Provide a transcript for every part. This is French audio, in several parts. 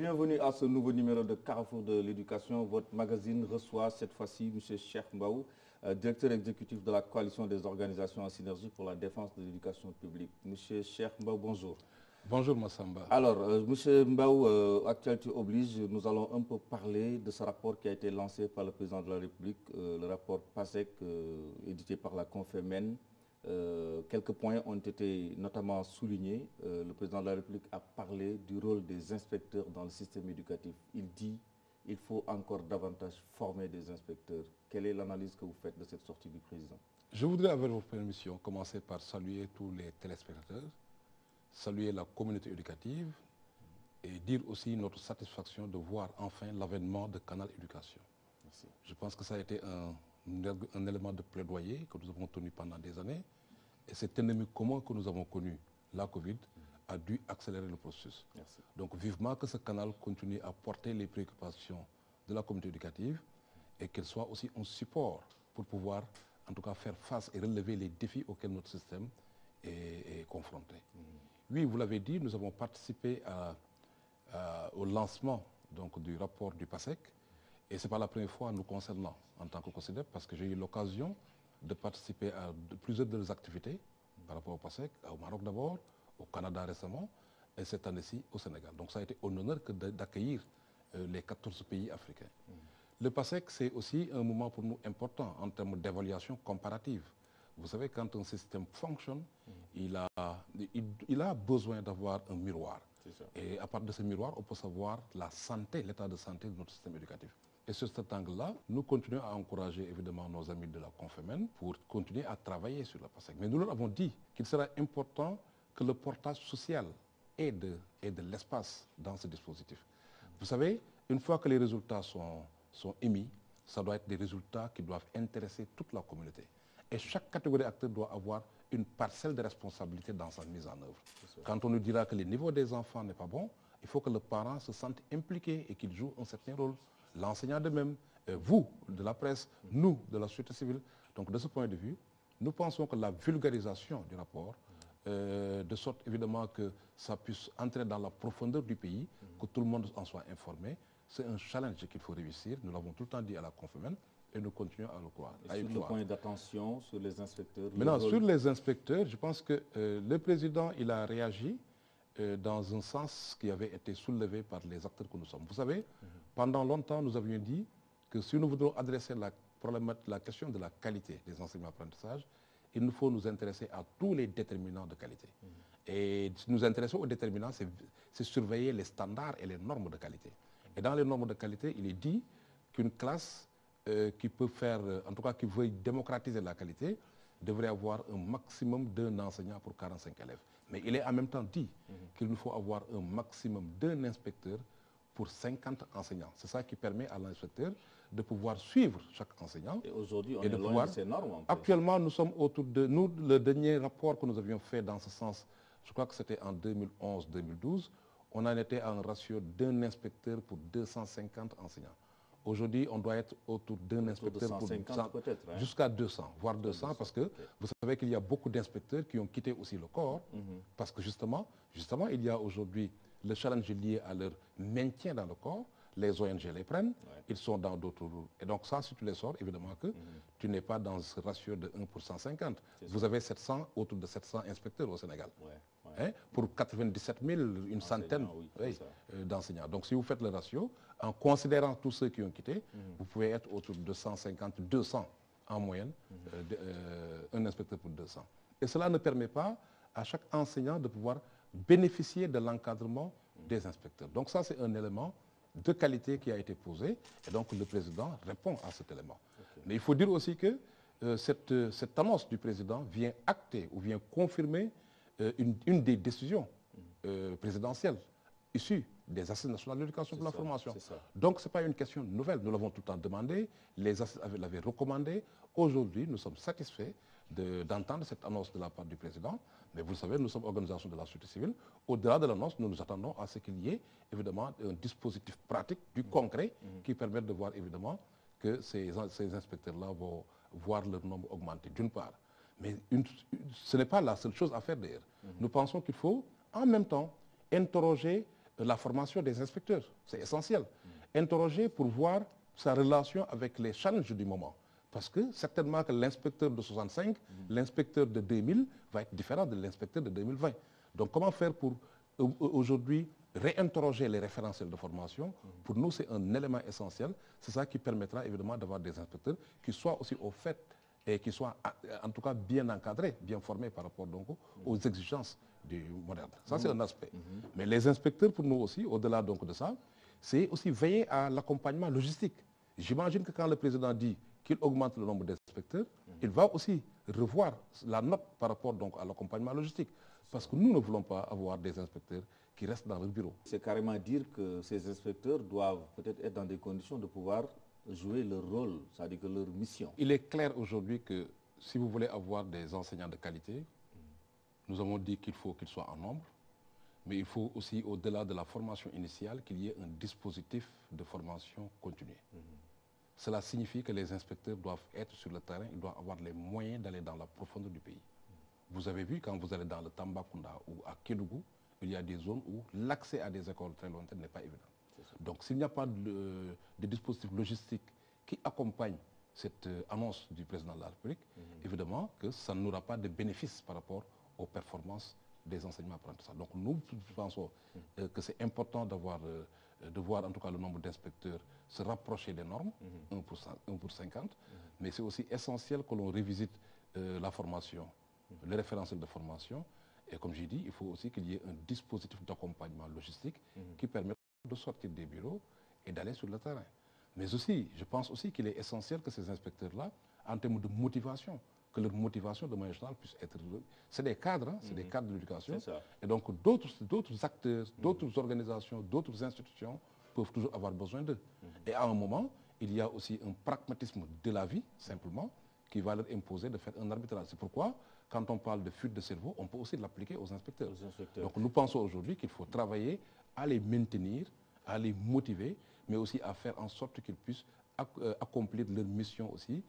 bienvenue à ce nouveau numéro de Carrefour de l'éducation. Votre magazine reçoit cette fois-ci M. Cheikh Mbaw, directeur exécutif de la coalition des organisations en synergie pour la défense de l'éducation publique. M. Cheikh Mbaw, bonjour. Bonjour Massamba. Alors, M. Mbaw, actualité oblige, nous allons un peu parler de ce rapport qui a été lancé par le président de la République, le rapport PASEC, édité par la Confémen. Quelques points ont été notamment soulignés. Le président de la République a parlé du rôle des inspecteurs dans le système éducatif. Il dit qu'il faut encore davantage former des inspecteurs. Quelle est l'analyse que vous faites de cette sortie du président? Je voudrais, avec votre permission, commencer par saluer tous les téléspectateurs, saluer la communauté éducative et dire aussi notre satisfaction de voir enfin l'avènement de Canal Éducation. Merci. Je pense que ça a été un élément de plaidoyer que nous avons tenu pendant des années. Et cet ennemi commun que nous avons connu, la Covid, a dû accélérer le processus. Merci. Donc vivement que ce canal continue à porter les préoccupations de la communauté éducative et qu'elle soit aussi un support pour pouvoir en tout cas faire face et relever les défis auxquels notre système est confronté. Oui, vous l'avez dit, nous avons participé au lancement donc, du rapport du PASEC. Et ce n'est pas la première fois nous concernant en tant que COSYDEP, parce que j'ai eu l'occasion de participer à plusieurs de leurs activités par rapport au PASEC, au Maroc d'abord, au Canada récemment, et cette année-ci au Sénégal. Donc ça a été un honneur d'accueillir les 14 pays africains. Le PASEC, c'est aussi un moment pour nous important en termes d'évaluation comparative. Vous savez, quand un système fonctionne, il a besoin d'avoir un miroir. Et à partir de ce miroir, on peut savoir la santé, l'état de santé de notre système éducatif. Et sur cet angle-là, nous continuons à encourager évidemment nos amis de la Confémen pour continuer à travailler sur la PASEC. Mais nous leur avons dit qu'il sera important que le portage social ait de l'espace dans ce dispositif. Vous savez, une fois que les résultats sont émis, ça doit être des résultats qui doivent intéresser toute la communauté. Et chaque catégorie d'acteurs doit avoir une parcelle de responsabilité dans sa mise en œuvre. Quand on nous dira que le niveau des enfants n'est pas bon, il faut que le parent se sente impliqué et qu'il joue un certain rôle. L'enseignant de même, vous, de la presse, nous, de la société civile. Donc de ce point de vue, nous pensons que la vulgarisation du rapport, de sorte évidemment que ça puisse entrer dans la profondeur du pays, que tout le monde en soit informé, c'est un challenge qu'il faut réussir. Nous l'avons tout le temps dit à la Confémen et nous continuons à le croire. Et sur le point d'attention sur les inspecteurs. Maintenant, sur les inspecteurs, je pense que le président il a réagi dans un sens qui avait été soulevé par les acteurs que nous sommes. Vous savez, pendant longtemps, nous avions dit que si nous voudrons adresser la question de la qualité des enseignements apprentissages, il nous faut nous intéresser à tous les déterminants de qualité. Et si nous intéressons aux déterminants, c'est surveiller les standards et les normes de qualité. Et dans les normes de qualité, il est dit qu'une classe qui peut faire, en tout cas qui veut démocratiser la qualité, devrait avoir un maximum d'un enseignant pour 45 élèves. Mais il est en même temps dit qu'il nous faut avoir un maximum d'un inspecteur pour 50 enseignants. C'est ça qui permet à l'inspecteur de pouvoir suivre chaque enseignant. Et aujourd'hui, on est loin de ces normes. Actuellement, nous sommes autour de nous. Le dernier rapport que nous avions fait dans ce sens, je crois que c'était en 2011-2012, on en était à un ratio d'un inspecteur pour 250 enseignants. Aujourd'hui, on doit être autour d'un inspecteur pour 150 peut-être, hein? Jusqu'à 200, voire 200, parce que vous savez qu'il y a beaucoup d'inspecteurs qui ont quitté aussi le corps, parce que justement, il y a aujourd'hui le challenge lié à leur maintien dans le corps. Les ONG les prennent, ils sont dans d'autres rôles. Et donc ça, si tu les sors, évidemment que tu n'es pas dans ce ratio de 1 pour 150. Vous avez 700, autour de 700 inspecteurs au Sénégal. Hein, pour 97 000, une centaine d'enseignants. Donc si vous faites le ratio, en considérant tous ceux qui ont quitté, vous pouvez être autour de 150, 200 en moyenne, un inspecteur pour 200. Et cela ne permet pas à chaque enseignant de pouvoir bénéficier de l'encadrement des inspecteurs. Donc ça, c'est un élément de qualité qui a été posé, et donc le président répond à cet élément. Mais il faut dire aussi que cette annonce du président vient acter ou vient confirmer une des décisions présidentielles issues des Assises nationales de l'éducation pour la formation. Donc ce n'est pas une question nouvelle, nous l'avons tout le temps demandé, les Assises l'avaient recommandé. Aujourd'hui, nous sommes satisfaits d'entendre cette annonce de la part du président. Mais vous le savez, nous sommes organisation de la société civile. Au-delà de l'annonce, nous nous attendons à ce qu'il y ait évidemment un dispositif pratique, du concret, qui permette de voir évidemment que ces inspecteurs-là vont voir leur nombre augmenter, d'une part. Mais ce n'est pas la seule chose à faire d'ailleurs. Nous pensons qu'il faut en même temps interroger la formation des inspecteurs. C'est essentiel. Interroger pour voir sa relation avec les challenges du moment. Parce que certainement que l'inspecteur de 65, l'inspecteur de 2000 va être différent de l'inspecteur de 2020. Donc comment faire pour aujourd'hui réinterroger les référentiels de formation? Pour nous, c'est un élément essentiel. C'est ça qui permettra évidemment d'avoir des inspecteurs qui soient aussi au fait et qui soient en tout cas bien encadrés, bien formés par rapport donc aux exigences du moderne. Ça, c'est un aspect. Mais les inspecteurs, pour nous aussi, au-delà donc de ça, c'est aussi veiller à l'accompagnement logistique. J'imagine que quand le président dit qu'il augmente le nombre d'inspecteurs, il va aussi revoir la note par rapport donc à l'accompagnement logistique. Parce que nous ne voulons pas avoir des inspecteurs qui restent dans leur bureau. C'est carrément dire que ces inspecteurs doivent peut-être être dans des conditions de pouvoir jouer leur rôle, c'est-à-dire que leur mission. Il est clair aujourd'hui que si vous voulez avoir des enseignants de qualité, nous avons dit qu'il faut qu'ils soient en nombre, mais il faut aussi, au-delà de la formation initiale, qu'il y ait un dispositif de formation continue. Cela signifie que les inspecteurs doivent être sur le terrain, ils doivent avoir les moyens d'aller dans la profondeur du pays. Vous avez vu, quand vous allez dans le Tambacounda ou à Kédougou, il y a des zones où l'accès à des écoles très lointaines n'est pas évident. Donc s'il n'y a pas de dispositif logistique qui accompagne cette annonce du président de la République, évidemment que ça n'aura pas de bénéfice par rapport aux performances des enseignements apprentissages. Donc nous pensons que c'est important d'avoir de voir en tout cas le nombre d'inspecteurs se rapprocher des normes, 1 pour 50, mais c'est aussi essentiel que l'on revisite la formation, les référentiels de formation, et comme j'ai dit, il faut aussi qu'il y ait un dispositif d'accompagnement logistique qui permette de sortir des bureaux et d'aller sur le terrain. Mais aussi, je pense aussi qu'il est essentiel que ces inspecteurs-là, en termes de motivation, que leur motivation de manière générale puisse être... C'est des cadres, c'est des cadres de l'éducation. Et donc d'autres acteurs, d'autres organisations, d'autres institutions peuvent toujours avoir besoin d'eux. Et à un moment, il y a aussi un pragmatisme de la vie, simplement, qui va leur imposer de faire un arbitrage. C'est pourquoi, quand on parle de fuite de cerveau, on peut aussi l'appliquer aux inspecteurs. Donc nous pensons aujourd'hui qu'il faut travailler à les maintenir, à les motiver, mais aussi à faire en sorte qu'ils puissent accomplir leur mission aussi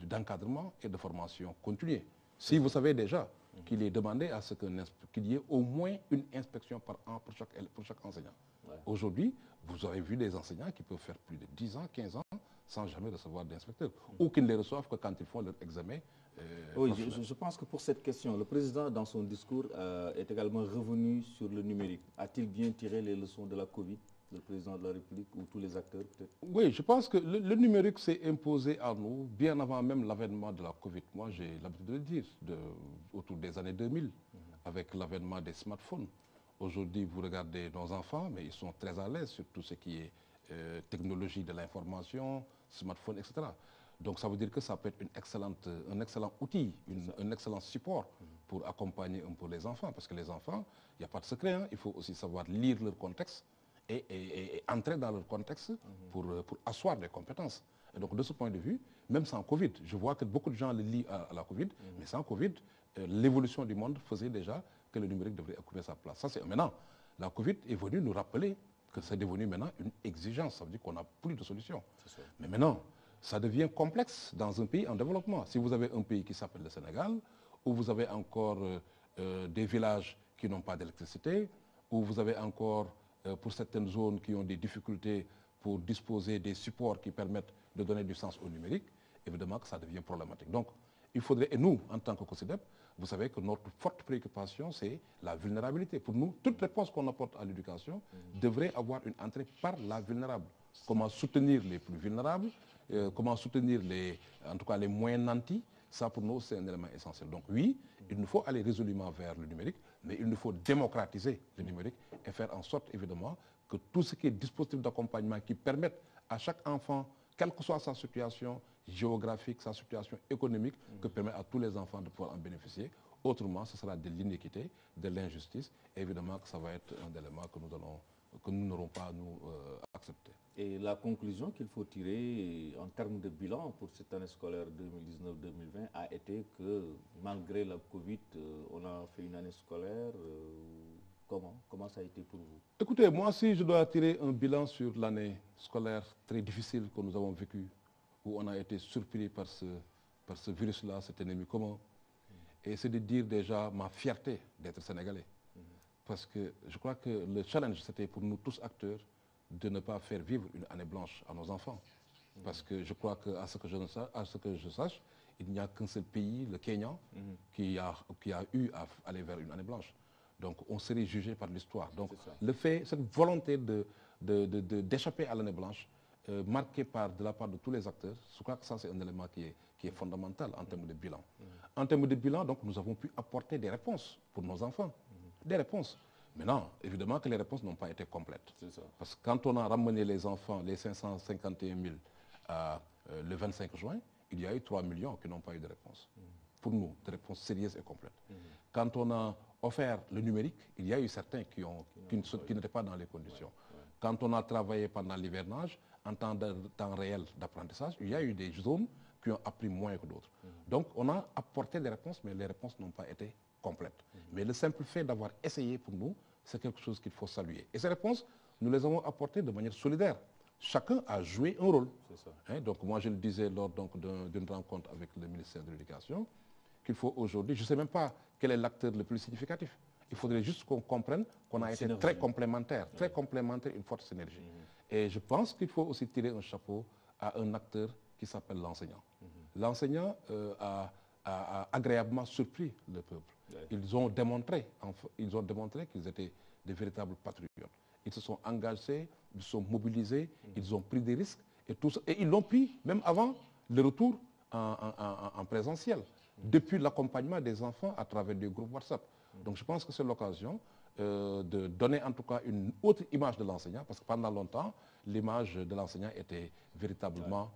d'encadrement et de formation continue. Si vous savez déjà qu'il est demandé à ce qu'il y ait au moins une inspection par an pour chaque enseignant. Aujourd'hui, vous avez vu des enseignants qui peuvent faire plus de 10 ans, 15 ans, sans jamais recevoir d'inspecteur, ou qui ne les reçoivent que quand ils font leur examen. Oui, je pense que pour cette question, le président, dans son discours, est également revenu sur le numérique. A-t-il bien tiré les leçons de la Covid, le président de la République ou tous les acteurs peut-être? Oui, je pense que le numérique s'est imposé à nous bien avant même l'avènement de la Covid. Moi, j'ai l'habitude de le dire, autour des années 2000, avec l'avènement des smartphones. Aujourd'hui, vous regardez nos enfants, mais ils sont très à l'aise sur tout ce qui est technologie de l'information, smartphone, etc. Donc ça veut dire que ça peut être un excellent outil, un excellent support pour accompagner un peu les enfants. Parce que les enfants, il n'y a pas de secret, hein, il faut aussi savoir lire leur contexte et entrer dans leur contexte pour asseoir des compétences. Et donc de ce point de vue, même sans Covid, je vois que beaucoup de gens le lient à la Covid, mais sans Covid, l'évolution du monde faisait déjà que le numérique devrait occuper sa place. Ça, c'est maintenant. La Covid est venue nous rappeler que c'est devenu maintenant une exigence. Ça veut dire qu'on n'a plus de solution. Mais maintenant, ça devient complexe dans un pays en développement. Si vous avez un pays qui s'appelle le Sénégal, où vous avez encore des villages qui n'ont pas d'électricité, où vous avez encore, pour certaines zones qui ont des difficultés pour disposer des supports qui permettent de donner du sens au numérique, évidemment que ça devient problématique. Donc, il faudrait, et nous, en tant que COSIDEP, vous savez que notre forte préoccupation, c'est la vulnérabilité. Pour nous, toute réponse qu'on apporte à l'éducation devrait avoir une entrée par la vulnérable. Comment soutenir les plus vulnérables, comment soutenir en tout cas les moins nantis, ça pour nous c'est un élément essentiel. Donc oui, il nous faut aller résolument vers le numérique, mais il nous faut démocratiser le numérique et faire en sorte évidemment que tout ce qui est dispositif d'accompagnement qui permette à chaque enfant, quelle que soit sa situation géographique, sa situation économique, que permet à tous les enfants de pouvoir en bénéficier. Autrement, ce sera de l'inéquité, de l'injustice, et évidemment que ça va être un élément que nous n'aurons pas nous accepter. Et la conclusion qu'il faut tirer en termes de bilan pour cette année scolaire 2019-2020 a été que malgré la Covid, on a fait une année scolaire. Comment ça a été pour vous? Écoutez, moi si je dois tirer un bilan sur l'année scolaire très difficile que nous avons vécue, où on a été surpris par ce virus-là, cet ennemi commun, et c'est de dire déjà ma fierté d'être sénégalais. parce que je crois que le challenge, c'était pour nous tous acteurs de ne pas faire vivre une année blanche à nos enfants. Parce que je crois qu'à ce que je sache, il n'y a qu'un seul pays, le Kenya, qui a eu à aller vers une année blanche. Donc on serait jugé par l'histoire. Donc le fait, cette volonté d'échapper à l'année blanche, marquée de la part de tous les acteurs, je crois que ça c'est un élément qui est fondamental en termes de bilan. En termes de bilan, donc, nous avons pu apporter des réponses pour nos enfants. Des réponses. Maintenant, évidemment que les réponses n'ont pas été complètes. Parce que quand on a ramené les enfants, les 551 000, le 25 juin, il y a eu 3 millions qui n'ont pas eu de réponse. Pour nous, des réponses sérieuses et complètes. Quand on a offert le numérique, il y a eu certains qui n'étaient pas dans les conditions. Quand on a travaillé pendant l'hivernage, en temps réel d'apprentissage, il y a eu des zones qui ont appris moins que d'autres. Donc on a apporté des réponses, mais les réponses n'ont pas été complètes. Mais le simple fait d'avoir essayé pour nous, c'est quelque chose qu'il faut saluer. Et ces réponses, nous les avons apportées de manière solidaire. Chacun a joué un rôle. Donc moi je le disais lors d'une rencontre avec le ministère de l'Éducation, qu'il faut aujourd'hui, je ne sais même pas quel est l'acteur le plus significatif. Il faudrait juste qu'on comprenne qu'on a été très complémentaires, une forte synergie. Et je pense qu'il faut aussi tirer un chapeau à un acteur qui s'appelle l'enseignant. L'enseignant a agréablement surpris le peuple. Ils ont démontré qu'ils étaient des véritables patriotes. Ils se sont engagés, ils se sont mobilisés, ils ont pris des risques et tout ça. Et ils l'ont pris même avant le retour en présentiel, depuis l'accompagnement des enfants à travers des groupes WhatsApp. Donc je pense que c'est l'occasion de donner en tout cas une autre image de l'enseignant, parce que pendant longtemps, l'image de l'enseignant était véritablement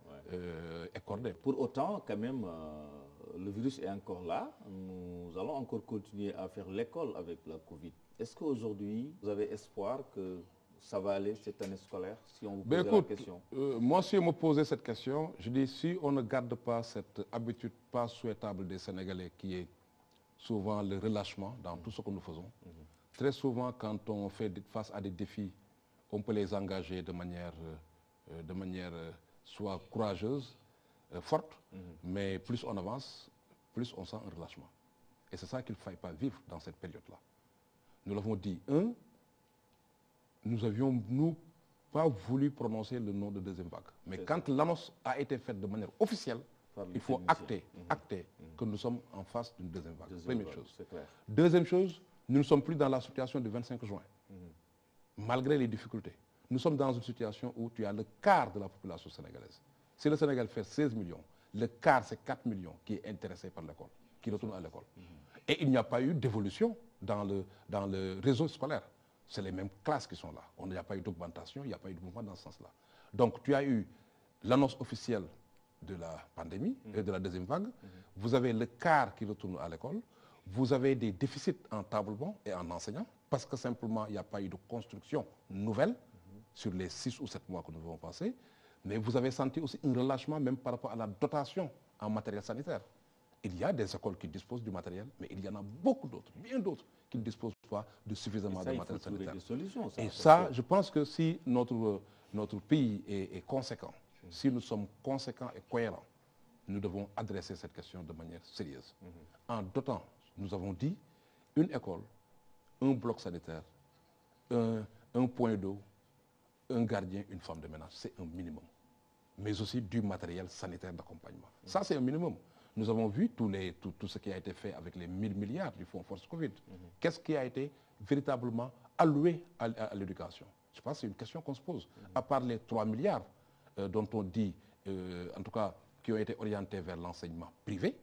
écornée. Pour autant, quand même, le virus est encore là. Nous allons encore continuer à faire l'école avec la Covid. Est-ce qu'aujourd'hui, vous avez espoir que ça va aller cette année scolaire, si on vous pose la question? Moi, si on me posait cette question, je dis si on ne garde pas cette habitude pas souhaitable des Sénégalais qui est souvent le relâchement dans tout ce que nous faisons. Très souvent, quand on fait face à des défis, on peut les engager de manière soit courageuse, forte, mais plus on avance, plus on sent un relâchement. Et c'est ça qu'il ne faille pas vivre dans cette période-là. Nous l'avons dit, nous avions, pas voulu prononcer le nom de deuxième vague. Mais quand l'annonce a été faite de manière officielle, il faut acter que nous sommes en face d'une deuxième vague. Première chose. Deuxième chose, nous ne sommes plus dans la situation du 25 juin. Malgré les difficultés. Nous sommes dans une situation où tu as le quart de la population sénégalaise. Si le Sénégal fait 16 millions, le quart, c'est 4 millions qui est intéressé par l'école, qui retourne à l'école. Et il n'y a pas eu d'évolution dans le réseau scolaire. C'est les mêmes classes qui sont là. Il n'y a pas eu d'augmentation, il n'y a pas eu de mouvement dans ce sens-là. Donc tu as eu l'annonce officielle de la pandémie et de la deuxième vague. Vous avez le quart qui retourne à l'école. Vous avez des déficits en tablement et en enseignants parce que simplement il n'y a pas eu de construction nouvelle sur les 6 ou 7 mois que nous avons passés. Mais vous avez senti aussi un relâchement même par rapport à la dotation en matériel sanitaire. Il y a des écoles qui disposent du matériel, mais il y en a beaucoup d'autres, bien d'autres, qui ne disposent pas de suffisamment de matériel sanitaire. Des solutions, et ça, je pense que si notre pays est conséquent, si nous sommes conséquents et cohérents, nous devons adresser cette question de manière sérieuse. En dotant, nous avons dit, une école, un bloc sanitaire, un point d'eau, un gardien, une femme de ménage, c'est un minimum. Mais aussi du matériel sanitaire d'accompagnement. Ça, c'est un minimum. Nous avons vu tout ce qui a été fait avec les 1000 milliards du Fonds Force Covid. Qu'est-ce qui a été véritablement alloué à l'éducation? Je pense que c'est une question qu'on se pose. À part les 3 milliards dont on dit, en tout cas, qui ont été orientés vers l'enseignement privé,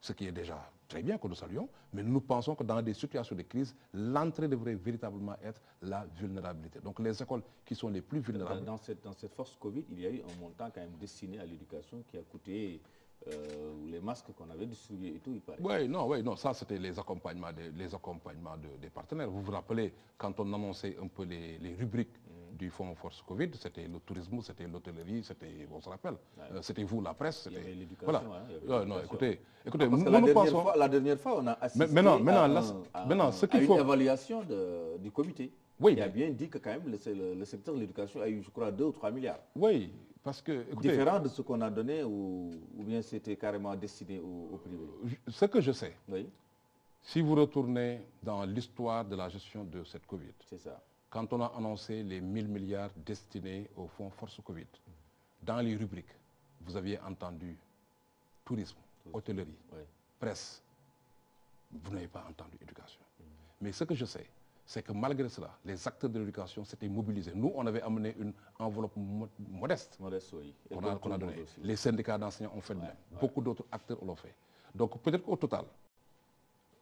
ce qui est déjà très bien que nous saluons, mais nous pensons que dans des situations de crise, l'entrée devrait véritablement être la vulnérabilité. Donc les écoles qui sont les plus vulnérables... Dans cette force Covid, il y a eu un montant quand même destiné à l'éducation qui a coûté les masques qu'on avait distribués et tout, il paraît. Oui, non, ça c'était les accompagnements des partenaires. Vous vous rappelez, quand on annonçait un peu les rubriques du Fonds Force Covid, c'était le tourisme, c'était l'hôtellerie, c'était, on se rappelle, c'était vous, la presse, c'était... Il y avait l'éducation. Voilà. Non, écoutez, la dernière fois, on a assisté à une évaluation du comité. Il a bien dit que quand même le secteur de l'éducation a eu, je crois, 2 ou 3 milliards. Oui, parce que... Écoutez, différent de ce qu'on a donné ou bien c'était carrément destiné au privé? Ce que je sais, Si vous retournez dans l'histoire de la gestion de cette Covid, c'est ça. Quand on a annoncé les 1000 milliards destinés au fonds Force Covid, dans les rubriques, vous aviez entendu tourisme, hôtellerie, presse. Vous n'avez pas entendu éducation. Mais ce que je sais, c'est que malgré cela, les acteurs de l'éducation s'étaient mobilisés. Nous, on avait amené une enveloppe modeste Oui. qu'on a donnée. Les syndicats d'enseignants ont fait de même. Beaucoup d'autres acteurs l'ont fait. Donc peut-être qu'au total,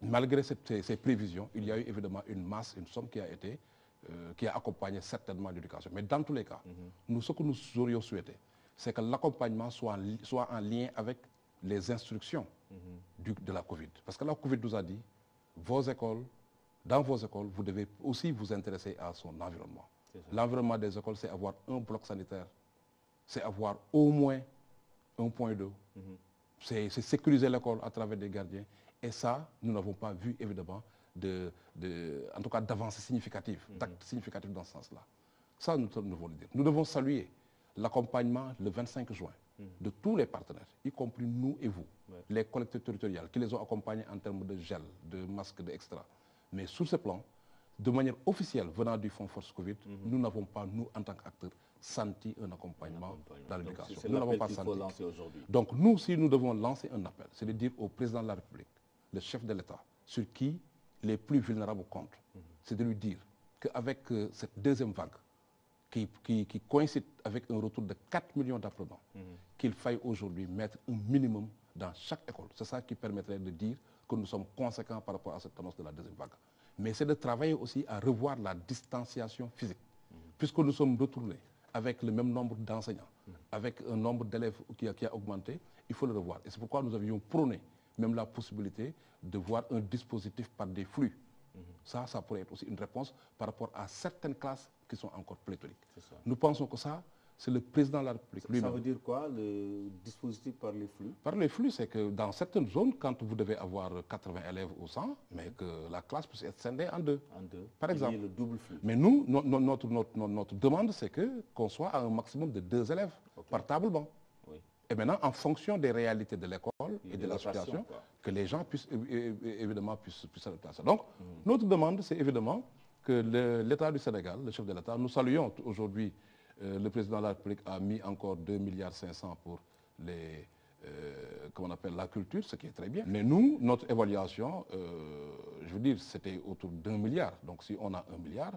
malgré ces prévisions, il y a eu évidemment une masse, une somme qui a été, qui a accompagné certainement l'éducation. Mais dans tous les cas, nous, ce que nous aurions souhaité, c'est que l'accompagnement soit en lien avec les instructions de la Covid. Parce que la Covid nous a dit, dans vos écoles, vous devez aussi vous intéresser à son environnement. L'environnement des écoles, c'est avoir un bloc sanitaire, c'est avoir au moins un point d'eau, c'est sécuriser l'école à travers des gardiens. Et ça, nous n'avons pas vu, évidemment, en tout cas d'avancées significatives, d'actes significatifs dans ce sens-là. Ça, nous devons le dire. Nous devons saluer l'accompagnement le 25 juin de tous les partenaires, y compris nous et vous, les collectivités territoriales, qui les ont accompagnés en termes de gel, de masques, d'extra. Mais sur ce plan, de manière officielle, venant du Fonds Force Covid, nous n'avons pas, nous, en tant qu'acteurs, senti un accompagnement dans l'éducation. Nous n'avons pas senti. Donc nous, si nous devons lancer un appel, c'est de dire au président de la République, le chef de l'État, sur qui les plus vulnérables comptent, c'est de lui dire qu'avec cette deuxième vague, qui coïncide avec un retour de 4 millions d'apprenants, qu'il faille aujourd'hui mettre un minimum dans chaque école. C'est ça qui permettrait de dire que nous sommes conséquents par rapport à cette annonce de la deuxième vague. Mais c'est de travailler aussi à revoir la distanciation physique. Puisque nous sommes retournés avec le même nombre d'enseignants, avec un nombre d'élèves qui a augmenté, il faut le revoir. Et c'est pourquoi nous avions prôné même la possibilité de voir un dispositif par des flux. Ça pourrait être aussi une réponse par rapport à certaines classes qui sont encore pléthoriques. Nous pensons que ça, c'est le président de la République lui-même. Ça veut dire quoi, le dispositif par les flux? Par les flux, c'est que dans certaines zones, quand vous devez avoir 80 élèves ou 100, mais que la classe puisse être scindée en deux. Par exemple. Le double flux. Mais nous, notre demande, c'est qu'on soit à un maximum de 2 élèves par table-banc. Et maintenant, en fonction des réalités de l'école et de la situation, que les gens puissent évidemment s'adapter à ça. Donc, notre demande, c'est évidemment que l'État du Sénégal, le chef de l'État, nous saluons aujourd'hui, le président de la République a mis encore 2,5 milliards pour comment on appelle, la culture, ce qui est très bien. Mais nous, notre évaluation, je veux dire, c'était autour d'1 milliard. Donc si on a 1 milliard,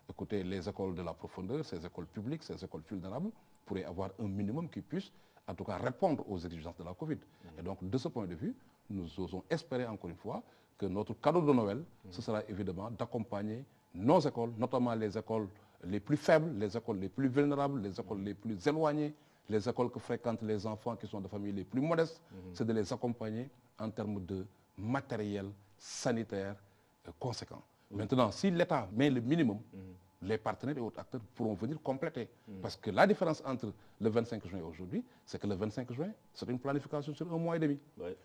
écoutez, les écoles de la profondeur, ces écoles publiques, ces écoles vulnérables, pourraient avoir un minimum qui puisse, en tout cas, répondre aux exigences de la Covid. Et donc, de ce point de vue, nous osons espérer encore une fois que notre cadeau de Noël, ce sera évidemment d'accompagner nos écoles, notamment les écoles les plus faibles, les écoles les plus vulnérables, les écoles les plus éloignées, les écoles que fréquentent les enfants qui sont de familles les plus modestes, c'est de les accompagner en termes de matériel sanitaire conséquent. Maintenant, si l'État met le minimum, les partenaires et autres acteurs pourront venir compléter. Parce que la différence entre le 25 juin et aujourd'hui, c'est que le 25 juin, c'est une planification sur 1 mois et demi.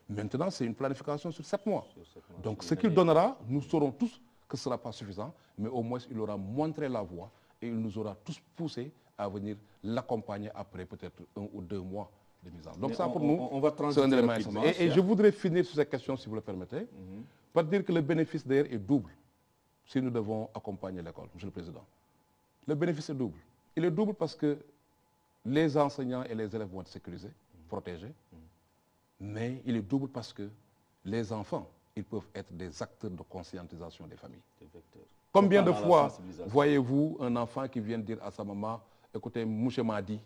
Maintenant, c'est une planification sur 7 mois. Donc, ce qu'il donnera, nous saurons tous que ce ne sera pas suffisant, mais au moins, il aura montré la voie et il nous aura tous poussés à venir l'accompagner après peut-être 1 ou 2 mois de mise en œuvre. Donc ça, pour nous, c'est un élément essentiel. Et je voudrais finir sur cette question, si vous le permettez, par dire que le bénéfice d'ailleurs est double si nous devons accompagner l'école, Monsieur le Président. Le bénéfice est double. Il est double parce que les enseignants et les élèves vont être sécurisés, protégés, mais il est double parce que les enfants, ils peuvent être des acteurs de conscientisation des familles. Combien de fois voyez-vous un enfant qui vient dire à sa maman, écoutez, Mouché m'a dit,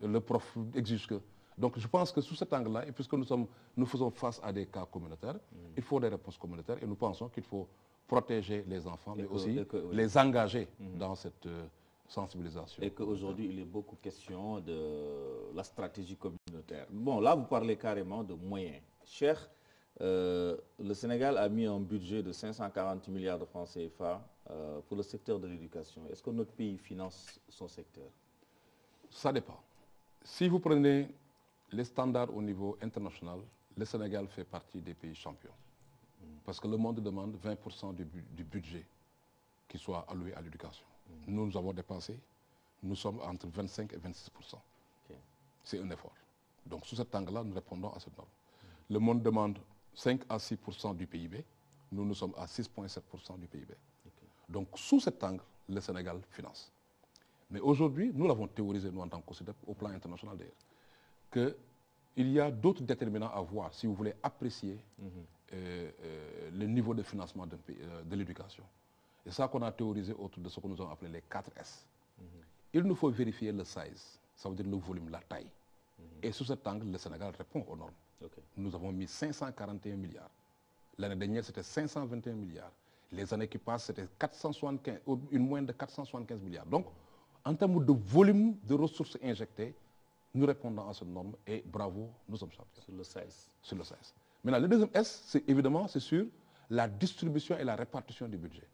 le prof exige que... Donc je pense que sous cet angle-là, et puisque nous faisons face à des cas communautaires, il faut des réponses communautaires et nous pensons qu'il faut protéger les enfants, mais aussi les engager dans cette sensibilisation. Et qu'aujourd'hui, il est beaucoup question de la stratégie communautaire. Bon, là, vous parlez carrément de moyens. Cher, le Sénégal a mis un budget de 540 milliards de francs CFA pour le secteur de l'éducation. Est-ce que notre pays finance son secteur? Ça dépend. Si vous prenez les standards au niveau international, le Sénégal fait partie des pays champions. Parce que le monde demande 20% du budget qui soit alloué à l'éducation. Nous avons dépensé, nous sommes entre 25 et 26%. C'est un effort. Donc sous cet angle-là, nous répondons à cette norme. Le monde demande 5 à 6% du PIB. nous sommes à 6,7% du PIB. Okay. Donc, sous cet angle, le Sénégal finance. Mais aujourd'hui, nous l'avons théorisé, nous, en tant qu'OCDEP, au plan international d'ailleurs, qu'il y a d'autres déterminants à voir si vous voulez apprécier le niveau de financement de l'éducation. Et ça qu'on a théorisé autour de ce que nous avons appelé les 4 S. Il nous faut vérifier le size, ça veut dire le volume, la taille. Et sous cet angle, le Sénégal répond aux normes. Okay. Nous avons mis 541 milliards. L'année dernière, c'était 521 milliards. Les années qui passent, c'était 475, une moyenne de 475 milliards. Donc, en termes de volume de ressources injectées, nous répondons à cette norme et bravo, nous sommes champions. Sur le 16. Sur le 16. Maintenant, le deuxième S, c'est évidemment, c'est sur la distribution et la répartition du budget.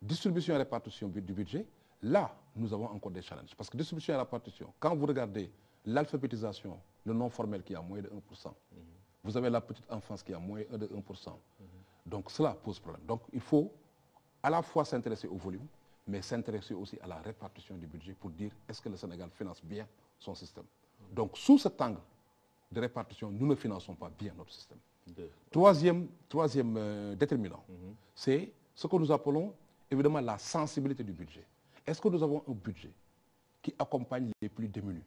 Distribution et répartition du budget, là, nous avons encore des challenges. Parce que distribution et répartition, quand vous regardez l'alphabétisation, le non formel qui a moins de 1%, vous avez la petite enfance qui a moins de 1%. Donc cela pose problème. Donc il faut à la fois s'intéresser au volume, mais s'intéresser aussi à la répartition du budget pour dire est-ce que le Sénégal finance bien son système. Donc sous cet angle de répartition, nous ne finançons pas bien notre système. Troisième déterminant, c'est ce que nous appelons évidemment la sensibilité du budget. Est-ce que nous avons un budget qui accompagne les plus démunis,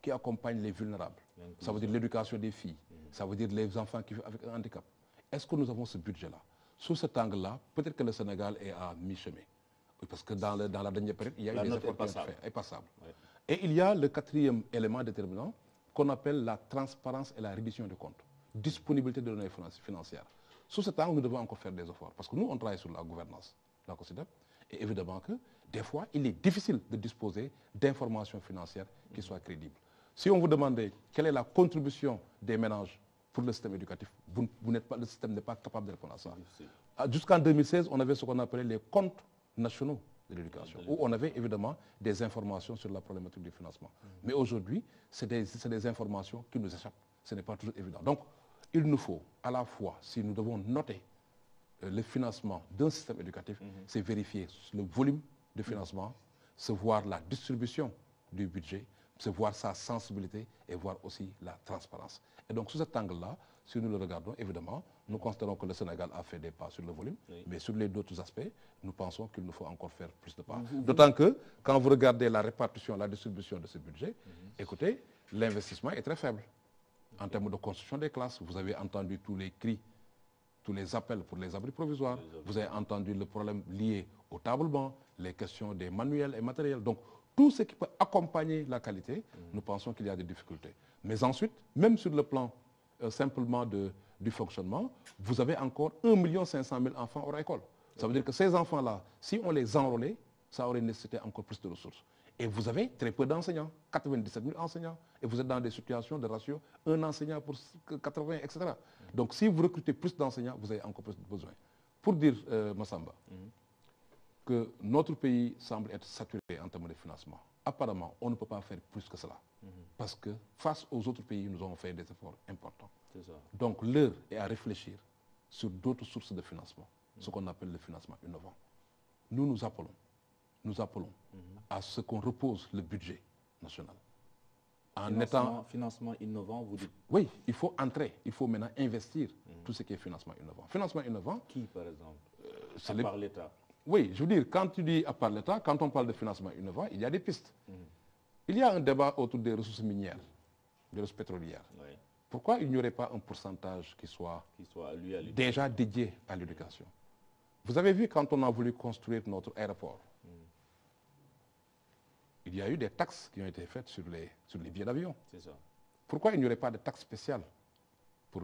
qui accompagne les vulnérables? Ça veut dire l'éducation des filles, ça veut dire les enfants qui vivent avec un handicap. Est-ce que nous avons ce budget-là? Sous cet angle-là, peut-être que le Sénégal est à mi-chemin. Parce que dans la dernière période, il y a eu des efforts qui ont été faits, impassables. Ouais. Et il y a le quatrième élément déterminant qu'on appelle la transparence et la reddition des comptes. Disponibilité de données financières. Sous cet angle, nous devons encore faire des efforts. Parce que nous, on travaille sur la gouvernance, la COSIDEP. Et évidemment que, des fois, il est difficile de disposer d'informations financières qui soient crédibles. Si on vous demandait quelle est la contribution des ménages pour le système éducatif, le système n'est pas capable de répondre à ça. Jusqu'en 2016, on avait ce qu'on appelait les comptes nationaux de l'éducation, où on avait évidemment des informations sur la problématique du financement. Mais aujourd'hui, c'est des informations qui nous échappent. Ce n'est pas toujours évident. Donc, il nous faut, à la fois, si nous devons noter le financement d'un système éducatif, c'est vérifier le volume de financement, se voir la distribution du budget, se voir sa sensibilité et voir aussi la transparence. Et donc, sous cet angle-là, si nous le regardons, évidemment, nous considérons que le Sénégal a fait des pas sur le volume, mais sur les autres aspects, nous pensons qu'il nous faut encore faire plus de pas. D'autant que, quand vous regardez la répartition, la distribution de ce budget, écoutez, l'investissement est très faible. En termes de construction des classes, vous avez entendu tous les cris, tous les appels pour les abris provisoires, vous avez entendu le problème lié au table-banc, les questions des manuels et matériels. Donc, tout ce qui peut accompagner la qualité, nous pensons qu'il y a des difficultés. Mais ensuite, même sur le plan simplement du fonctionnement, vous avez encore 1 500 000 enfants hors école. Ça veut dire que ces enfants-là, si on les enrôlait, ça aurait nécessité encore plus de ressources. Et vous avez très peu d'enseignants, 97 000 enseignants, et vous êtes dans des situations de ratio 1 enseignant pour 80, etc. Donc si vous recrutez plus d'enseignants, vous avez encore plus de besoins. Pour dire, Massamba, que notre pays semble être saturé en termes de financement. Apparemment, on ne peut pas faire plus que cela. Parce que face aux autres pays, nous avons fait des efforts importants. Donc l'heure est à réfléchir sur d'autres sources de financement, ce qu'on appelle le financement innovant. Nous appelons à ce qu'on repose le budget national. Financement innovant, vous dites? Oui, il faut entrer, il faut maintenant investir tout ce qui est financement innovant. Financement innovant... Qui, par exemple? À part l'État? Oui, je veux dire, quand tu dis à part l'État, quand on parle de financement innovant, il y a des pistes. Il y a un débat autour des ressources minières, des ressources pétrolières. Oui. Pourquoi il n'y aurait pas un pourcentage qui soit déjà dédié à l'éducation? Vous avez vu quand on a voulu construire notre aéroport, il y a eu des taxes qui ont été faites sur les billets d'avion. C'est ça. Pourquoi il n'y aurait pas de taxe spéciale pour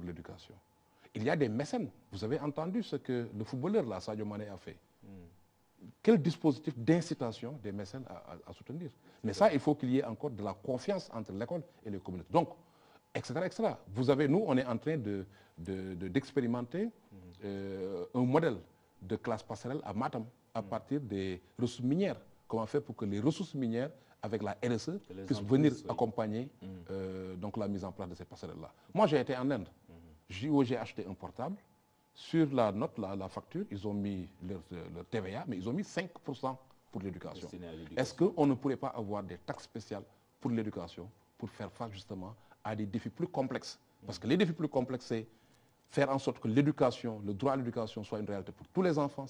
l'éducation? Il y a des mécènes. Vous avez entendu ce que le footballeur, là, Sadio Mané, a fait. Quel dispositif d'incitation des mécènes à soutenir? Mais ça, il faut qu'il y ait encore de la confiance entre l'école et les communautés. Donc, etc., etc. Vous avez, nous, on est en train d'expérimenter un modèle de classe passerelle à Matam à partir des ressources minières. Comment faire pour que les ressources minières, avec la RSE, puissent venir accompagner donc la mise en place de ces passerelles-là. Moi, j'ai été en Inde. J'ai acheté un portable. Sur la note, la facture, ils ont mis leur TVA, mais ils ont mis 5% pour l'éducation. Est-ce qu'on ne pourrait pas avoir des taxes spéciales pour l'éducation pour faire face justement à des défis plus complexes? Parce que les défis plus complexes, c'est faire en sorte que l'éducation, le droit à l'éducation soit une réalité pour tous les enfants.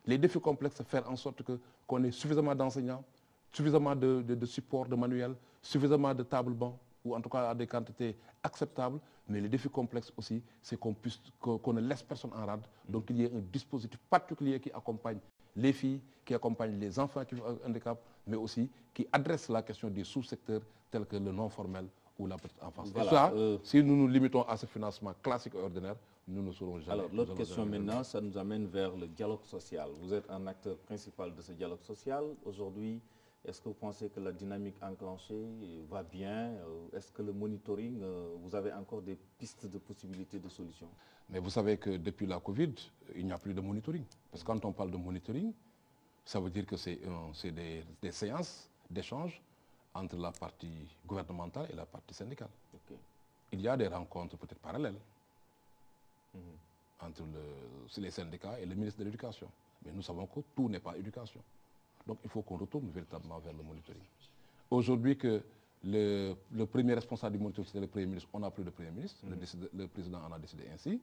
Les défis complexes, c'est faire en sorte qu'on ait suffisamment d'enseignants, suffisamment de support, de manuels, suffisamment de tables bancs, ou en tout cas à des quantités acceptables. Mais les défis complexes aussi, c'est qu'on ne laisse personne en rade. Donc il y ait un dispositif particulier qui accompagne les filles, qui accompagne les enfants qui ont un handicap, mais aussi qui adresse la question des sous-secteurs tels que le non formel ou la petite enfance. Voilà, et ça, si nous nous limitons à ce financement classique et ordinaire, nous ne serons jamais. Alors l'autre question maintenant, ça nous amène vers le dialogue social. Vous êtes un acteur principal de ce dialogue social. Aujourd'hui, est-ce que vous pensez que la dynamique enclenchée va bien? Est-ce que le monitoring, vous avez encore des pistes de possibilités de solutions? Mais vous savez que depuis la Covid, il n'y a plus de monitoring. Parce que quand on parle de monitoring, ça veut dire que c'est des séances d'échange entre la partie gouvernementale et la partie syndicale. Okay. Il y a des rencontres peut-être parallèles entre les syndicats et le ministre de l'Éducation. Mais nous savons que tout n'est pas éducation. Donc il faut qu'on retourne véritablement vers le monitoring. Aujourd'hui que le premier responsable du monitoring, c'était le Premier ministre, on n'a plus de Premier ministre, le président en a décidé ainsi.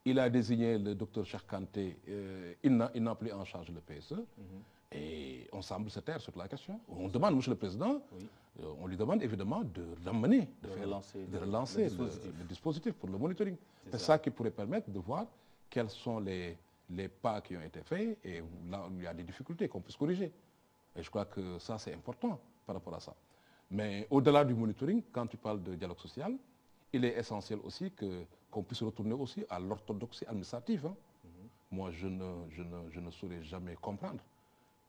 Il a désigné le docteur Cheikh Kanté, il n'a plus en charge le PSE, et on semble se taire sur la question. On demande, monsieur le président, on lui demande évidemment de ramener, de relancer le dispositif pour le monitoring. C'est ça qui pourrait permettre de voir quels sont les pas qui ont été faits, et là il y a des difficultés qu'on puisse corriger. Et je crois que ça c'est important par rapport à ça. Mais au-delà du monitoring, quand tu parles de dialogue social, il est essentiel aussi qu'on puisse retourner aussi à l'orthodoxie administrative. Moi, je ne saurais jamais comprendre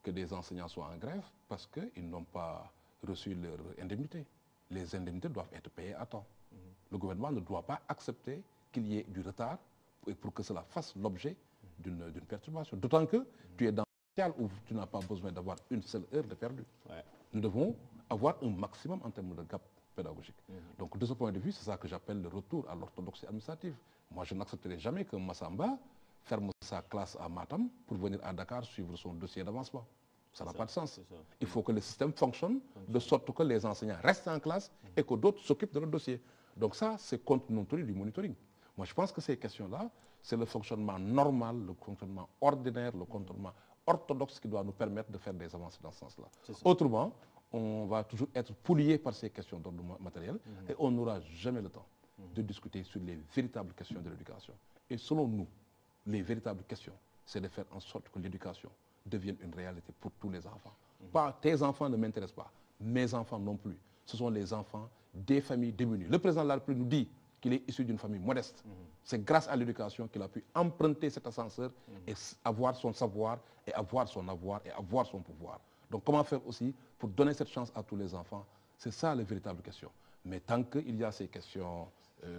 que des enseignants soient en grève parce qu'ils n'ont pas reçu leur indemnité. Les indemnités doivent être payées à temps. Le gouvernement ne doit pas accepter qu'il y ait du retard pour que cela fasse l'objet d'une perturbation. D'autant que tu es dans un social où tu n'as pas besoin d'avoir une seule heure de perdu. Ouais. Nous devons avoir un maximum en termes de gap pédagogique. Donc de ce point de vue, c'est ça que j'appelle le retour à l'orthodoxie administrative. Moi, je n'accepterai jamais que Massamba ferme sa classe à Matam pour venir à Dakar suivre son dossier d'avancement. Ça n'a pas de sens. Il faut que le système fonctionne de sorte que les enseignants restent en classe et que d'autres s'occupent de leur dossier. Donc ça, c'est contre notre du monitoring. Moi, je pense que ces questions-là, c'est le fonctionnement normal, le fonctionnement ordinaire, le fonctionnement orthodoxe qui doit nous permettre de faire des avancées dans ce sens-là. Autrement, on va toujours être poulié par ces questions d'ordre matériel et on n'aura jamais le temps de discuter sur les véritables questions de l'éducation. Et selon nous, les véritables questions, c'est de faire en sorte que l'éducation devienne une réalité pour tous les enfants. Pas tes enfants ne m'intéressent pas, mes enfants non plus. Ce sont les enfants des familles démunies. Le président de la République nous dit qu'il est issu d'une famille modeste. C'est grâce à l'éducation qu'il a pu emprunter cet ascenseur et avoir son savoir, et avoir son avoir, et avoir son pouvoir. Donc comment faire aussi pour donner cette chance à tous les enfants? C'est ça la véritable question. Mais tant qu'il y a ces questions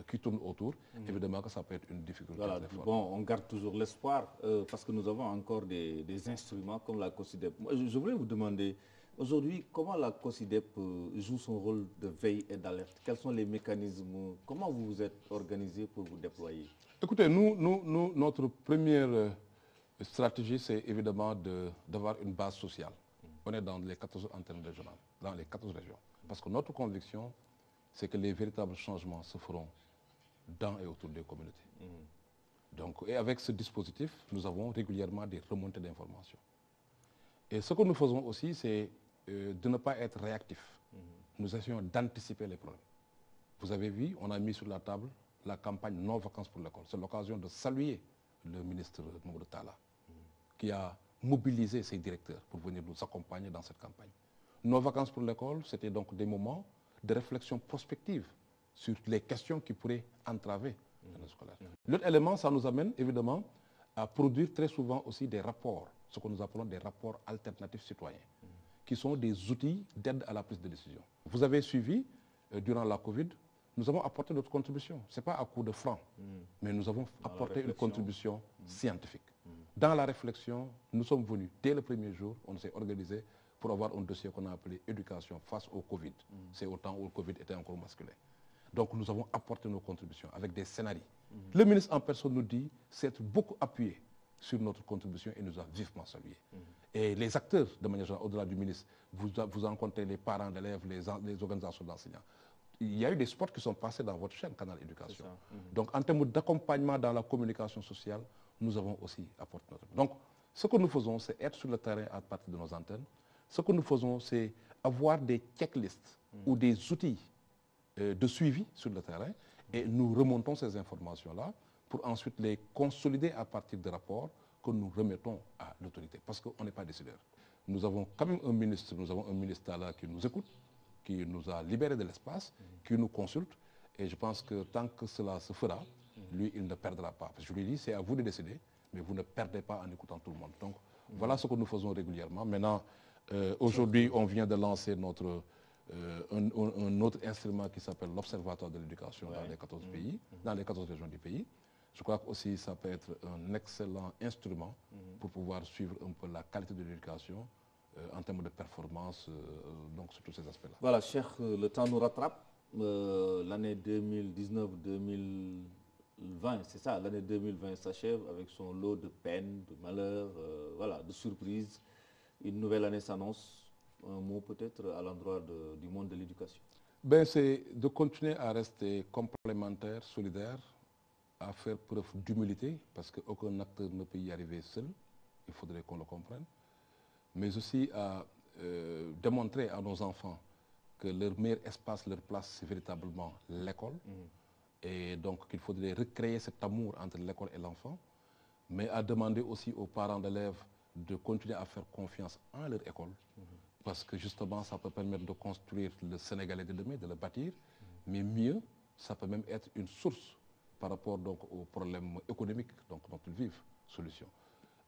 qui tournent autour, évidemment que ça peut être une difficulté. Voilà, bon, on garde toujours l'espoir parce que nous avons encore des instruments comme la COSIDEP. Je voulais vous demander, aujourd'hui, comment la COSIDEP joue son rôle de veille et d'alerte? Quels sont les mécanismes? Comment vous vous êtes organisé pour vous déployer? Écoutez, notre première stratégie, c'est évidemment d'avoir une base sociale. On est dans les 14 antennes régionales, dans les 14 régions. Parce que notre conviction, c'est que les véritables changements se feront dans et autour des communautés. Donc, et avec ce dispositif, nous avons régulièrement des remontées d'informations. Et ce que nous faisons aussi, c'est de ne pas être réactifs. Nous essayons d'anticiper les problèmes. Vous avez vu, on a mis sur la table la campagne Non Vacances pour l'école. C'est l'occasion de saluer le ministre Mamadou Talla, qui a mobilisé ses directeurs pour venir nous accompagner dans cette campagne. Nos vacances pour l'école, c'était donc des moments de réflexion prospective sur les questions qui pourraient entraver l'année scolaire. L'autre élément, ça nous amène évidemment à produire très souvent aussi des rapports, ce que nous appelons des rapports alternatifs citoyens, qui sont des outils d'aide à la prise de décision. Vous avez suivi, durant la Covid, nous avons apporté notre contribution. Ce n'est pas à coup de francs, mais nous avons apporté une contribution scientifique. Dans la réflexion, nous sommes venus, dès le premier jour, on s'est organisé pour avoir un dossier qu'on a appelé éducation face au Covid. C'est au temps où le Covid était encore masculin. Donc nous avons apporté nos contributions avec des scénarios. Le ministre en personne nous dit s'être beaucoup appuyé sur notre contribution et nous a vivement salué. Et les acteurs, de manière générale, au-delà du ministre, vous rencontrez les parents d'élèves, les organisations d'enseignants. il y a eu des spots qui sont passés dans votre chaîne Canal Éducation. Donc en termes d'accompagnement dans la communication sociale, nous avons aussi apporté notre... Donc ce que nous faisons, c'est être sur le terrain à partir de nos antennes. Ce que nous faisons, c'est avoir des checklists ou des outils de suivi sur le terrain et nous remontons ces informations-là pour ensuite les consolider à partir de rapports que nous remettons à l'autorité parce qu'on n'est pas décideur. Nous avons quand même un ministre, nous avons un ministre là qui nous écoute, qui nous a libéré de l'espace, qui nous consulte et je pense que tant que cela se fera, lui, il ne perdra pas. Parce que je lui dis, c'est à vous de décider, mais vous ne perdez pas en écoutant tout le monde. Donc voilà ce que nous faisons régulièrement. Maintenant, aujourd'hui, on vient de lancer notre... un autre instrument qui s'appelle l'Observatoire de l'éducation dans les 14 pays, dans les 14 régions du pays. Je crois que aussi ça peut être un excellent instrument pour pouvoir suivre un peu la qualité de l'éducation en termes de performance, donc sur tous ces aspects-là. Voilà, Cheikh, le temps nous rattrape. L'année 2019-2020, c'est ça, l'année 2020 s'achève avec son lot de peines, de malheurs, voilà, de surprises. Une nouvelle année s'annonce. Un mot peut-être à l'endroit du monde de l'éducation. Ben, c'est de continuer à rester complémentaire, solidaire, à faire preuve d'humilité, parce qu'aucun acteur ne peut y arriver seul, il faudrait qu'on le comprenne, mais aussi à démontrer à nos enfants que leur meilleur espace, leur place, c'est véritablement l'école, et donc qu'il faudrait recréer cet amour entre l'école et l'enfant, mais à demander aussi aux parents d'élèves de continuer à faire confiance en leur école, parce que justement, ça peut permettre de construire le Sénégalais de demain, de le bâtir, mais mieux, ça peut même être une source par rapport donc aux problèmes économiques donc, dont ils vivent, solution.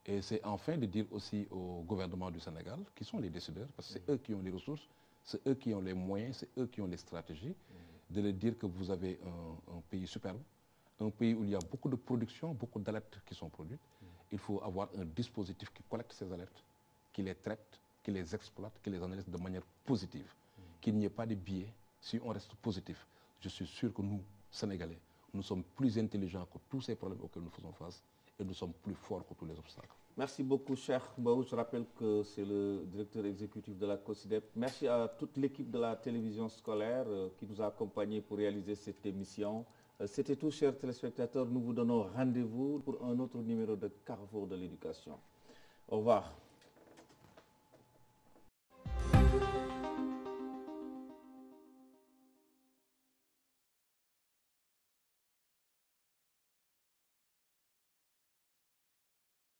Et c'est enfin de dire aussi au gouvernement du Sénégal, qui sont les décideurs, parce que c'est eux qui ont les ressources, c'est eux qui ont les moyens, c'est eux qui ont les stratégies, de leur dire que vous avez un pays superbe, un pays où il y a beaucoup de production, beaucoup d'alertes qui sont produites. Il faut avoir un dispositif qui collecte ces alertes, qui les traite, qui les exploite, qui les analyse de manière positive, qu'il n'y ait pas de biais. Si on reste positif, je suis sûr que nous, Sénégalais, nous sommes plus intelligents que tous ces problèmes auxquels nous faisons face et nous sommes plus forts que tous les obstacles. Merci beaucoup, Cheikh Mbaou. Je rappelle que c'est le directeur exécutif de la COSYDEP. Merci à toute l'équipe de la télévision scolaire qui nous a accompagnés pour réaliser cette émission. C'était tout, chers téléspectateurs. Nous vous donnons rendez-vous pour un autre numéro de Carrefour de l'éducation. Au revoir.